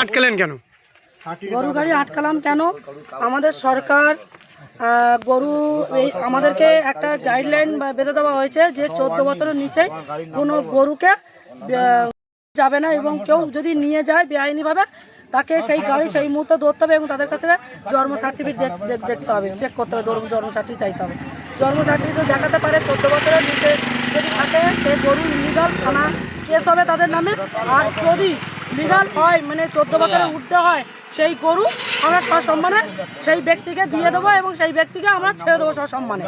আটকালেন কেন? গরু গাড়ি আটকালাম কেন, আমাদের সরকার গরু আমাদেরকে একটা গাইডলাইন বেঁধে দেওয়া হয়েছে যে 14 বছরের নিচে কোনো গরুকে যাবে না, এবং কেউ যদি নিয়ে যায় বেআইনিভাবে তাকে সেই গাড়ি সেই মুহূর্তে ধরতে হবে এবং তাদের কাছে জন্ম সার্টিফিকেট দেখতে হবে, চেক করতে হবে, জন্ম সার্টিফিকেট চাইতে হবে। জন্ম সার্টিফিকেট দেখাতে পারে 14 বছরের নিচে যদি থাকে সেই গরু ইলিগাল, থানা কেস হবে তাদের নামে। আর যদি লিগাল হয় মানে 14 বছরের উঠতে হয় সেই গরু আমরা সসম্মানে সেই ব্যক্তিকে দিয়ে দেবো এবং সেই ব্যক্তিকে আমরা ছেড়ে দেবো সসম্মানে।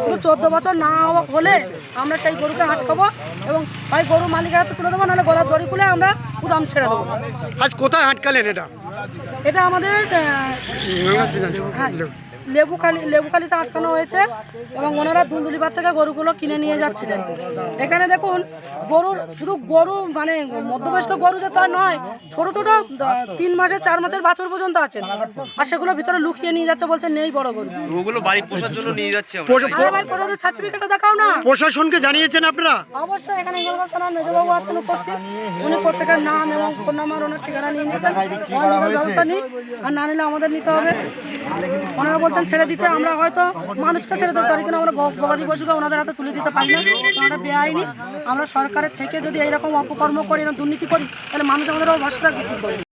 কিন্তু 14 বছর না হলে আমরা সেই গরুকে আটকাবো এবং হয় গরু মালিকের হাতে তুলে দেবো, নাহলে গলার দড়ি খুলে আমরা গুদাম ছেড়ে দেবো। আজ কোথায় আটকালেন এটা? এটা আমাদের লেবুখালিতে আটকানো হয়েছে এবং ওনারা দুলদুলিপাড় থেকে গরুগুলো কিনে নিয়ে যাচ্ছিলেন। এখানে দেখুন শুধু গরু মানে মধ্যবয়স্ক গরু যে তা নয়, ছোট ছোট 3 মাসের 4 মাসের বাছুর পর্যন্ত আছেন, আর সেগুলো ভিতরে লুকিয়ে নিয়ে যাচ্ছে, বলছে নেই বড় গরু, ওগুলো বাড়ি পোষার জন্য নিয়ে যাচ্ছে। সার্টিফিকেটটা দেখাও না। প্রশাসনকে জানিয়েছেন আপনারা? অবশ্যই এখানে ইংরেজ থানার মেজবাবু আছেন উপস্থিত, উনি প্রত্যেকের নাম এবং ফোন নাম্বার ওনার ঠিকানা নিয়ে নিয়েছেন। ব্যবস্থা নিই, আর না নিলে আমাদের নিতে হবে। ওনারা বলছেন ছেড়ে দিতে, আমরা হয়তো মানুষকে ছেড়ে দিতে পারি, কিন্তু আমরা গবাদি পশুকে ওনাদের হাতে তুলে দিতে পারি না, ওনারা বেআইনি। আমরা সরকারের থেকে যদি এইরকম অপকর্ম করি না, দুর্নীতি করি, তাহলে মানুষ আমাদের ভরসা রাখবে।